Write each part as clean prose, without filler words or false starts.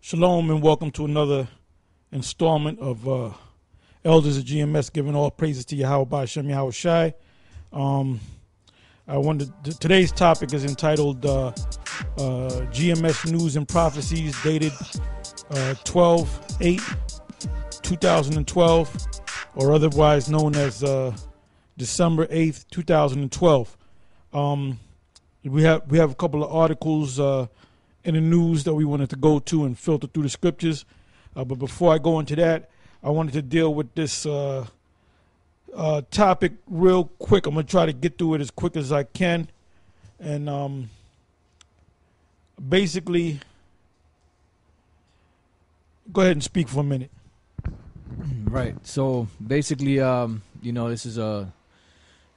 Shalom and welcome to another installment of Elders of GMS, giving all praises to Yahweh Ba'Shem Yahweh Shai. Today's topic is entitled GMS News and Prophecies, dated 12/8/2012, or otherwise known as December 8th, 2012. We have a couple of articles in the news that we wanted to go to and filter through the scriptures. But before I go into that, I wanted to deal with this topic real quick. I'm going to try to get through it as quick as I can. And basically, go ahead and speak for a minute. Right. So basically, this is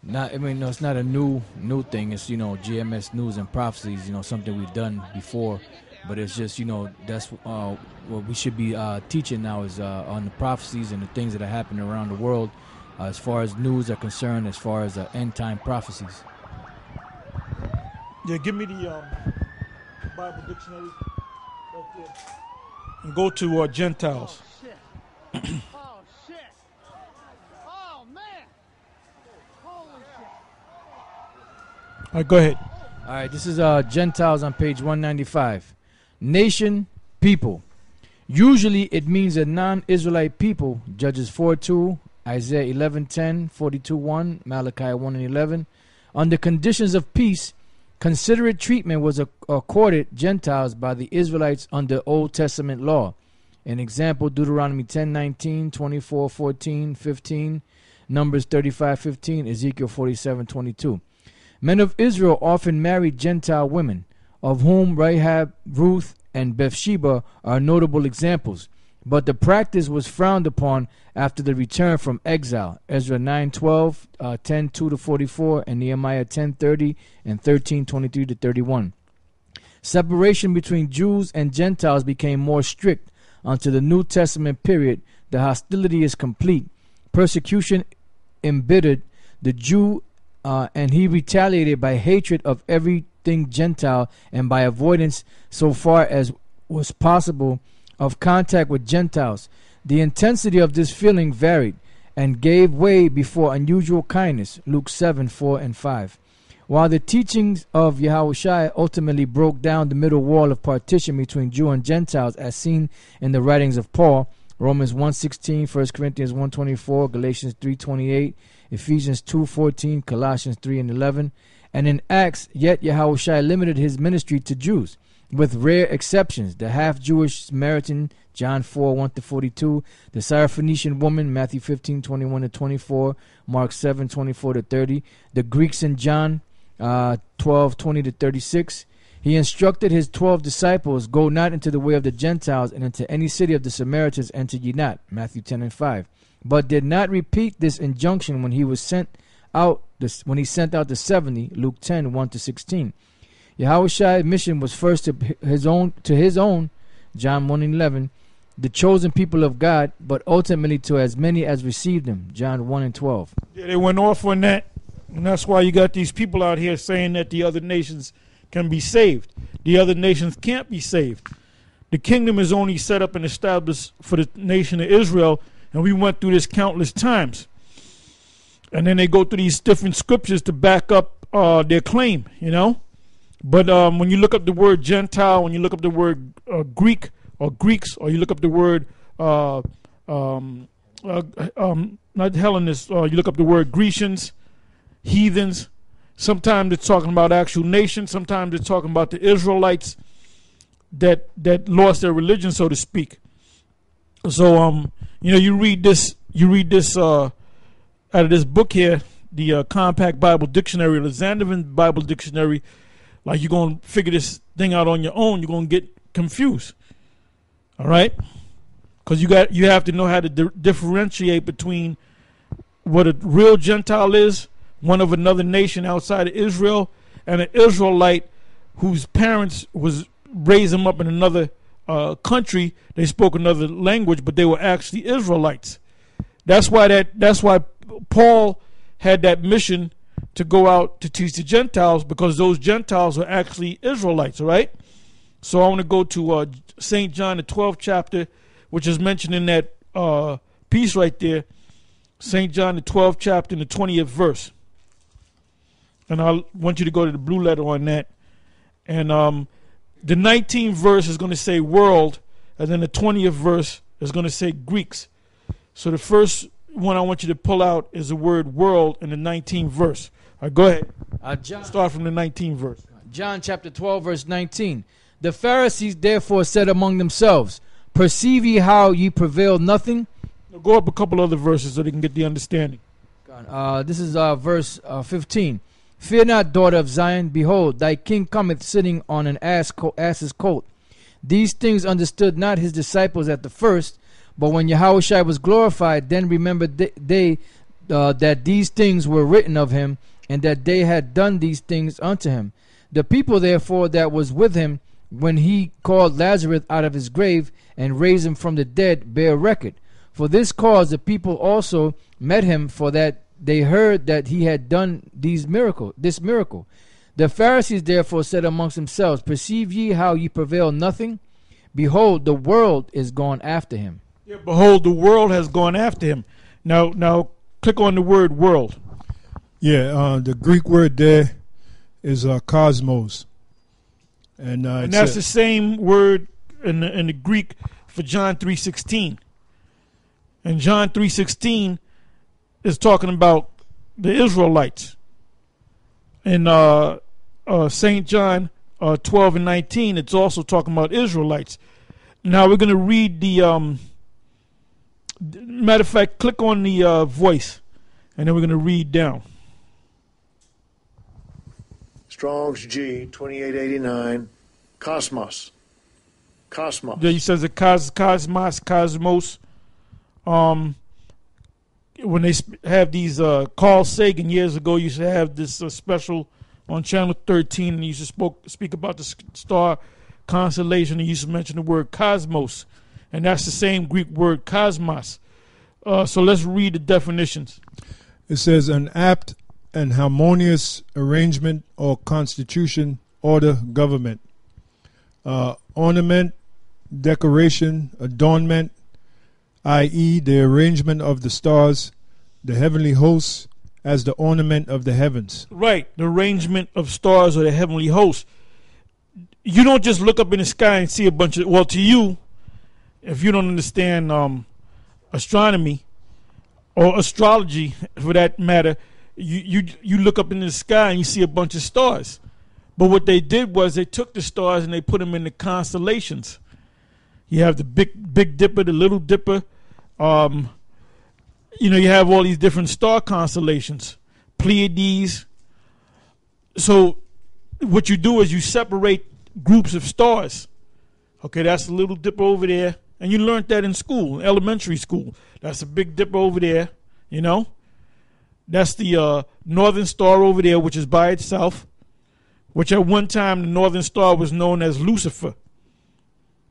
it's not a new thing. It's, GMS News and Prophecies, something we've done before. But it's just, that's what we should be teaching now is on the prophecies and the things that are happening around the world as far as news are concerned, as far as end-time prophecies. Yeah, give me the Bible dictionary right there. And go to Gentiles. Oh, shit. Oh, shit. Oh, man. Holy shit. All right, go ahead. All right, this is Gentiles on page 195. Nation, people. Usually it means a non-Israelite people. Judges 4:2, Isaiah 11:10, 42:1, Malachi 1:11. Under conditions of peace, considerate treatment was accorded Gentiles by the Israelites under Old Testament law. An example, Deuteronomy 10:19, 24:14, 15, Numbers 35:15, Ezekiel 47:22. Men of Israel often married Gentile women, of whom Rahab, Ruth, and Bathsheba are notable examples. But the practice was frowned upon after the return from exile. Ezra 9:12, 10:2-44, and Nehemiah 10:30 and 13:23-31. Separation between Jews and Gentiles became more strict until the New Testament period. The hostility is complete. Persecution embittered the Jew, and he retaliated by hatred of everything Gentile and by avoidance, so far as was possible, of contact with Gentiles. The intensity of this feeling varied and gave way before unusual kindness. Luke 7:4 and 5. While the teachings of Yahushua ultimately broke down the middle wall of partition between Jew and Gentiles, as seen in the writings of Paul, Romans 1:16, 1 Corinthians 1:24, Galatians 3:28, Ephesians 2:14, Colossians 3:11, and in Acts, yet Yahushua limited his ministry to Jews, with rare exceptions: the half-Jewish Samaritan, John 4:1-42, the Syrophoenician woman, Matthew 15:21-24, Mark 7:24-30, the Greeks in John 12:20-36. He instructed his 12 disciples, "Go not into the way of the Gentiles, and into any city of the Samaritans enter ye not," Matthew 10:5. But did not repeat this injunction when he sent out the 70, Luke 10:1-16. Yahushua's mission was first to his own, John 1:11, the chosen people of God, but ultimately to as many as received him, John 1:12. Yeah, they went off on that, and that's why you got these people out here saying that the other nations can be saved. The other nations can't be saved. The kingdom is only set up and established for the nation of Israel, and we went through this countless times. And then they go through these different scriptures to back up their claim, But when you look up the word Gentile, when you look up the word Greek or Greeks, or you look up the word not Hellenists, or you look up the word Grecians, heathens, sometimes it's talking about actual nations, sometimes it's talking about the Israelites that lost their religion, so to speak. So you read this out of this book here, the Compact Bible Dictionary, the Zandervan Bible Dictionary. Like, you're going to figure this thing out on your own, you're going to get confused. All right? Because you have to know how to differentiate between what a real Gentile is, one of another nation outside of Israel, and an Israelite whose parents was raised them up in another country. They spoke another language, but they were actually Israelites. That's why Paul had that mission to go out to teach the Gentiles, because those Gentiles were actually Israelites, right? So I want to go to St. John, the 12th chapter, which is mentioned in that piece right there. St. John, the 12th chapter, and the 20th verse. And I want you to go to the blue letter on that. And the 19th verse is going to say world, and then the 20th verse is going to say Greeks. So the first one I want you to pull out is the word world in the 19th verse. All right, go ahead. Start from the 19th verse. John chapter 12, verse 19. The Pharisees therefore said among themselves, perceive ye how ye prevail nothing? Now go up a couple other verses so they can get the understanding. This is verse 15. Fear not, daughter of Zion. Behold, thy king cometh sitting on an ass's colt. These things understood not his disciples at the first, but when Yahushua was glorified, then remembered they that these things were written of him, and that they had done these things unto him. The people therefore that was with him, when he called Lazarus out of his grave and raised him from the dead, bear record. For this cause the people also met him, for that they heard that he had done this miracle. The Pharisees therefore said amongst themselves, perceive ye how ye prevail nothing? Behold, the world is gone after him. Yeah, behold, the world has gone after him. Now click on the word world. Yeah, the Greek word there is cosmos. And that's the same word in the Greek for John 3:16. And John 3:16 is talking about the Israelites. In St. John 12 and 19, it's also talking about Israelites. Now we're going to read the matter of fact, click on the voice, and then we're going to read down. Strong's G 2889, cosmos. Yeah, he says it cosmos. When they have these, Carl Sagan years ago used to have this special on Channel 13, and he used to speak about the star constellation. He used to mention the word cosmos, and that's the same Greek word cosmos. So let's read the definitions. It says an apt and harmonious arrangement or constitution, order, government. Ornament, decoration, adornment, i.e. the arrangement of the stars, the heavenly hosts, as the ornament of the heavens. Right, the arrangement of stars or the heavenly hosts. You don't just look up in the sky and see a bunch of, well, to you, if you don't understand astronomy or astrology for that matter, you look up in the sky and you see a bunch of stars. But what they did was they took the stars and they put them in the constellations. You have the Big Dipper, the Little Dipper. You have all these different star constellations, Pleiades. So what you do is you separate groups of stars. Okay, that's the Little Dipper over there. And you learned that in school, elementary school. That's the Big Dipper over there, That's the Northern Star over there, which is by itself, which at one time the Northern Star was known as Lucifer.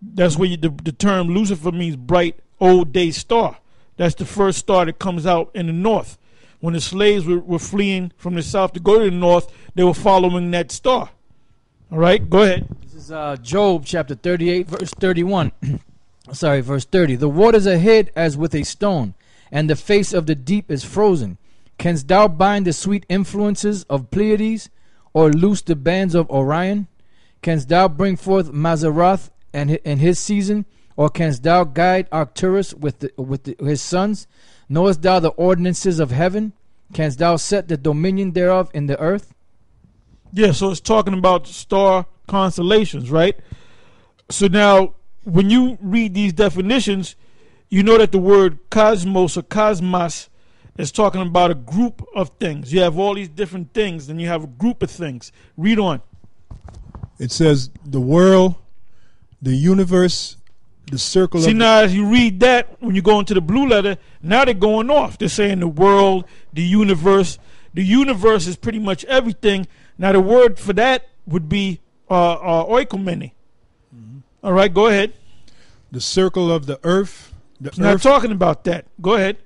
That's where the term Lucifer means bright old day star. That's the first star that comes out in the north. When the slaves were fleeing from the south to go to the north, they were following that star. All right, go ahead. This is Job chapter 38, verse 31. Verse 30. The waters are hid as with a stone, and the face of the deep is frozen. Canst thou bind the sweet influences of Pleiades, or loose the bands of Orion? Canst thou bring forth Mazzaroth and his season, or canst thou guide Arcturus with his sons? Knowest thou the ordinances of heaven? Canst thou set the dominion thereof in the earth? Yeah, so it's talking about star constellations, right? So now, when you read these definitions, you know that the word cosmos or cosmos is talking about a group of things. You have all these different things, and you have a group of things. Read on. It says the world, the universe, the circle. See, now as you read that, when you go into the blue letter, now they're going off. They're saying the world, the universe. The universe is pretty much everything. Now the word for that would be oikomene. Mm-hmm. All right, go ahead. The circle of the earth. It's not talking about that. Go ahead.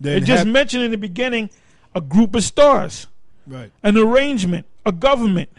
It just mentioned in the beginning a group of stars. Right. An arrangement, a government.